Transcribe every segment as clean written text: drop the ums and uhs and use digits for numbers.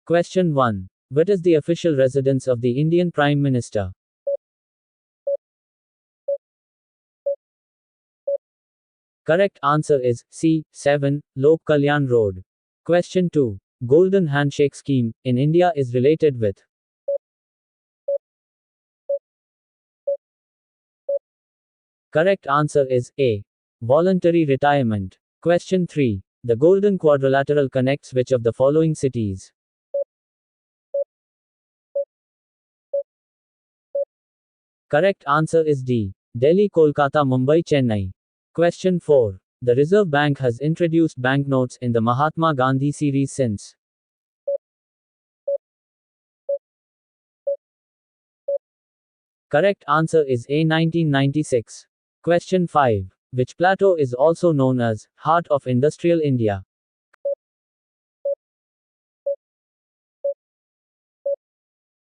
Question 1. What is the official residence of the Indian Prime Minister? Correct answer is C. 7. Lok Kalyan Road. Question 2. Golden Handshake scheme in India is related with. Correct answer is A. Voluntary retirement. Question 3. The Golden Quadrilateral connects which of the following cities? Correct answer is D. Delhi, Kolkata, Mumbai, Chennai. Question 4. The Reserve Bank has introduced banknotes in the Mahatma Gandhi series since. Correct answer is A. 1996. Question 5. Which plateau is also known as Heart of Industrial India?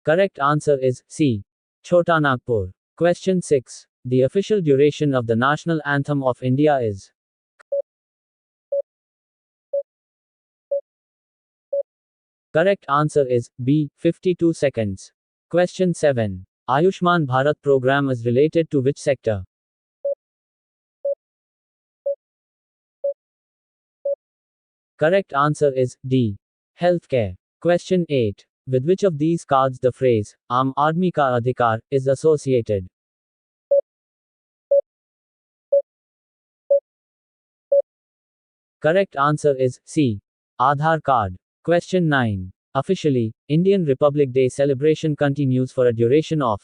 Correct answer is C. Chota Nagpur. Question 6. The official duration of the national anthem of India is. Correct answer is B. 52 seconds. Question 7. Ayushman Bharat program is related to which sector? Correct answer is D. Healthcare. Question 8. With which of these cards the phrase Aam Aadmi Ka Adhikar is associated? Correct answer is C. Aadhaar card. Question 9. Officially, Indian Republic Day celebration continues for a duration of.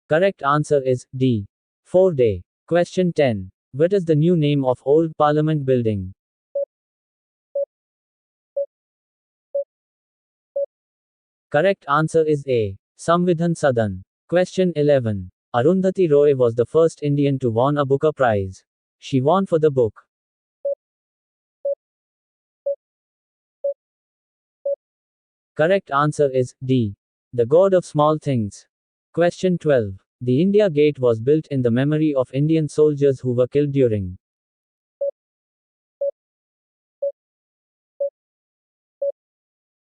Correct answer is D. 4-day. Question 10. What is the new name of old Parliament building? Correct answer is A. Samvidhan Sadan. Question 11. Arundhati Roy was the first Indian to win a Booker Prize. She won for the book. Correct answer is D. The God of Small Things. Question 12. The India Gate was built in the memory of Indian soldiers who were killed during.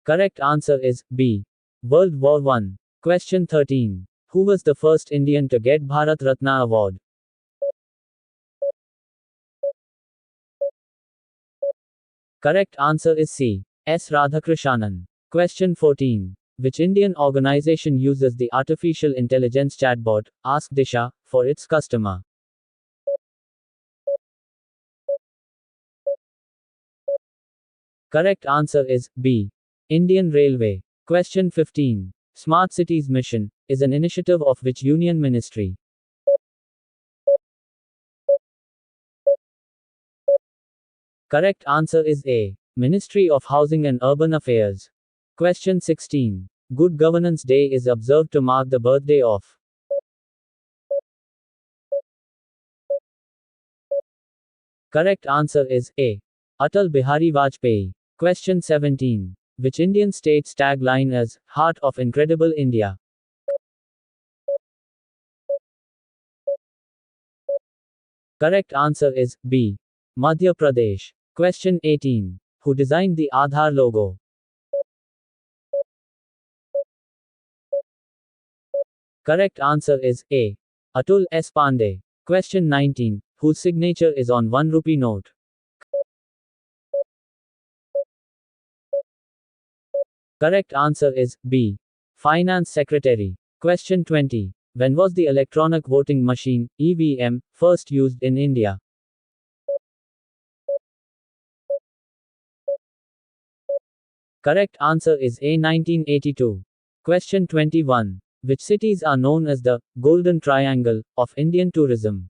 Correct answer is B. World War I. Question 13. Who was the first Indian to get Bharat Ratna Award? Correct answer is C. S. Radhakrishnan. Question 14. Which Indian organization uses the artificial intelligence chatbot, Ask Disha, for its customer? Correct answer is B. Indian Railway. Question 15. Smart Cities Mission is an initiative of which union ministry? Correct answer is A. Ministry of Housing and Urban Affairs. Question 16. Good Governance Day is observed to mark the birthday of. Correct answer is A. Atal Bihari Vajpayee. Question 17. Which Indian state's tagline is Heart of Incredible India? Correct answer is B. Madhya Pradesh. Question 18. Who designed the Aadhaar logo? Correct answer is A. Atul S. Pandey. Question 19. Whose signature is on 1 rupee note? Correct answer is B. Finance Secretary. Question 20. When was the electronic voting machine, EVM, first used in India? Correct answer is A. 1982. Question 21. Which cities are known as the Golden Triangle of Indian tourism?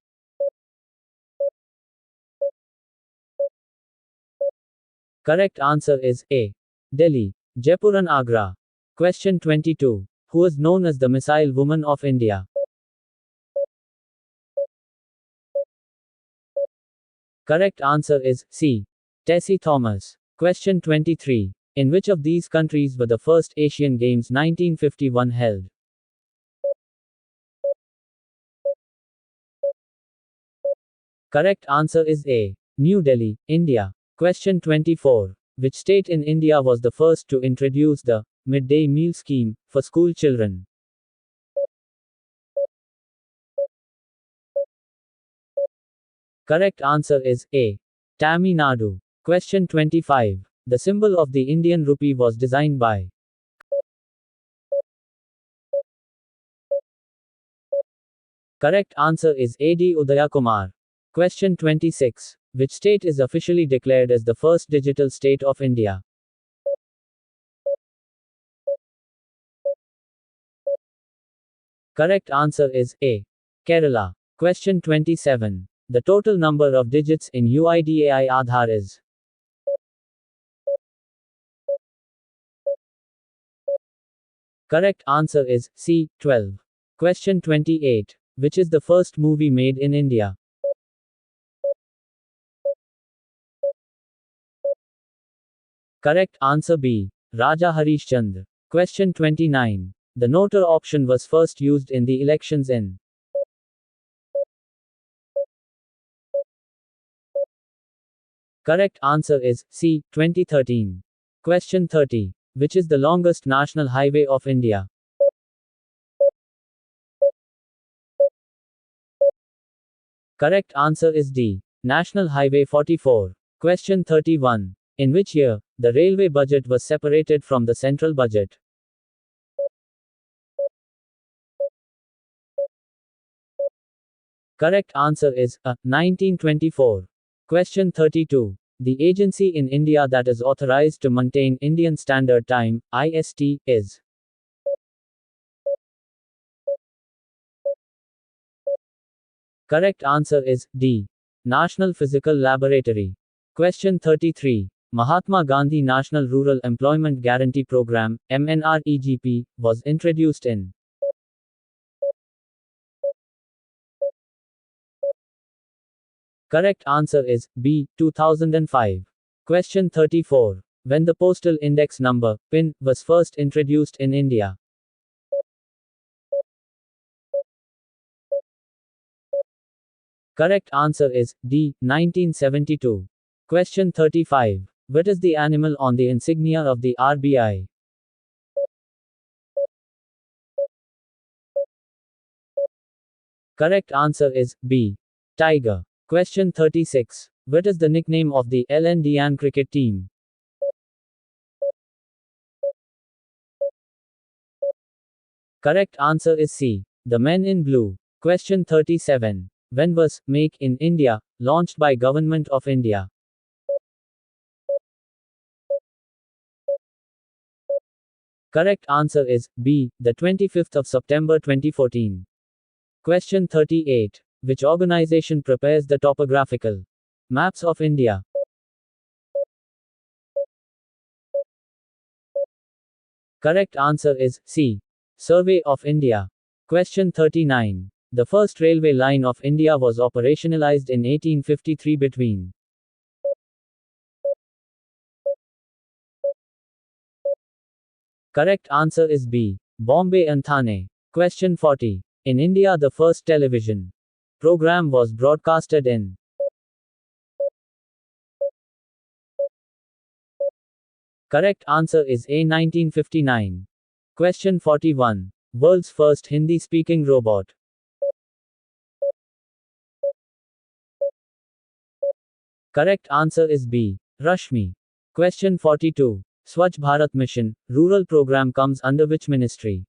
Correct answer is A. Delhi, Jaipur and Agra. Question 22. Who is known as the Missile Woman of India? Correct answer is C. Tessie Thomas. Question 23. In which of these countries were the first Asian Games 1951 held? Correct answer is A. New Delhi, India. Question 24. Which state in India was the first to introduce the midday meal scheme for school children? Correct answer is A. Tamil Nadu. Question 25. The symbol of the Indian rupee was designed by. Correct answer is A.D. Udayakumar. Question 26. Which state is officially declared as the first digital state of India? Correct answer is A. Kerala. Question 27. The total number of digits in UIDAI Aadhaar is. Correct answer is C. 12. Question 28. Which is the first movie made in India? Correct answer B. Raja Harishchandra. Question 29. The notar option was first used in the elections in. Correct answer is C. 2013. Question 30. Which is the longest national highway of India? Correct answer is D. National Highway 44. Question 31. In which year, the railway budget was separated from the central budget? Correct answer is A. 1924. Question 32. The agency in India that is authorized to maintain Indian Standard Time, IST, is. Correct answer is D. National Physical Laboratory. Question 33. Mahatma Gandhi National Rural Employment Guarantee Program, MNREGP, was introduced in. Correct answer is B. 2005. Question 34. When the postal index number, PIN, was first introduced in India? Correct answer is D. 1972. Question 35. What is the animal on the insignia of the RBI? Correct answer is B. Tiger. Question 36. What is the nickname of the Indian cricket team? Correct answer is C. The Men in Blue. Question 37. When was Make in India launched by Government of India? Correct answer is B. The 25th of September 2014. Question 38. Which organization prepares the topographical maps of India? Correct answer is C. Survey of India. Question 39. The first railway line of India was operationalized in 1853 between. Correct answer is B. Bombay and Thane. Question 40. In India, the first television program was broadcasted in. Correct answer is A. 1959. Question 41. World's first Hindi speaking robot. Correct answer is B. Rashmi. Question 42. Swachh Bharat Mission, rural program comes under which ministry?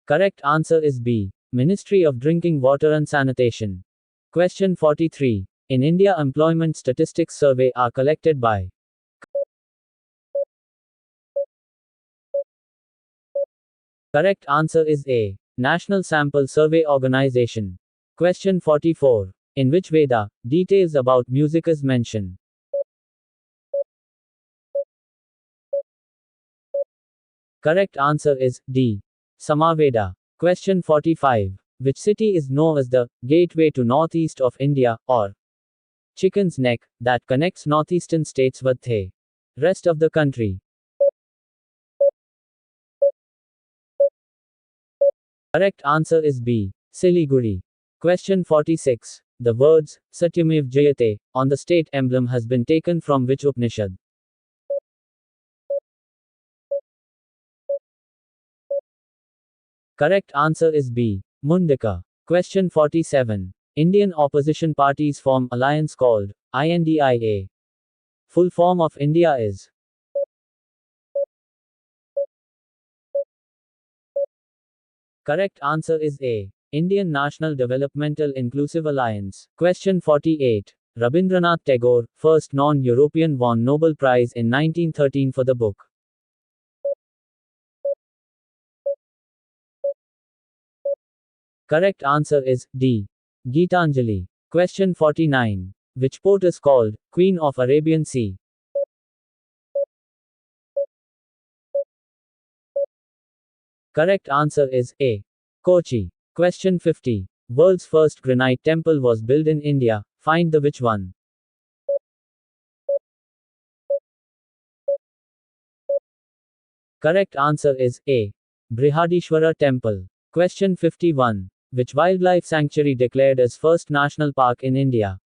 Correct answer is B. Ministry of Drinking Water and Sanitation. Question 43. In India, employment statistics survey are collected by. Correct answer is A. National Sample Survey Organization. Question 44. In which Veda, details about music is mentioned? Correct answer is D. Samaveda. Question 45. Which city is known as the gateway to northeast of India, or Chicken's Neck, that connects northeastern states with the rest of the country? Correct answer is B. Siliguri. Question 46. The words Satyamev Jayate on the state emblem has been taken from which Upanishad? Correct answer is B. Mundaka. Question 47. Indian opposition parties form alliance called INDIA. Full form of India is. Correct answer is A. Indian National Developmental Inclusive Alliance. Question 48. Rabindranath Tagore, first non-European, won Nobel Prize in 1913 for the book. Correct answer is D. Geetanjali. Question 49. Which port is called Queen of Arabian Sea? Correct answer is A. Kochi. Question 50. World's first granite temple was built in India. Find the which one. Correct answer is A. Brihadishwara Temple. Question 51. Which wildlife sanctuary declared as first national park in India?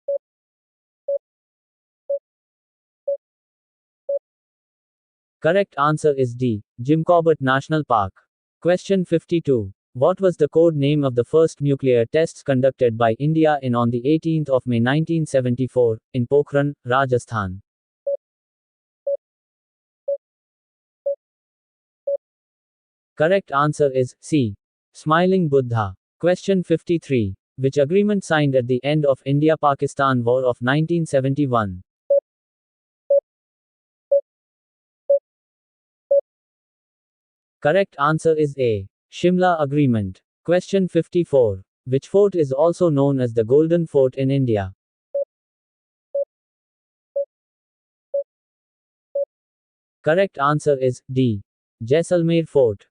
Correct answer is D. Jim Corbett National Park. Question 52. What was the code name of the first nuclear tests conducted by India on the 18th of May 1974, in Pokhran, Rajasthan? Correct answer is C. Smiling Buddha. Question 53. Which agreement signed at the end of India-Pakistan War of 1971? Correct answer is A. Shimla Agreement. Question 54. Which fort is also known as the Golden Fort in India? Correct answer is D. Jaisalmer Fort.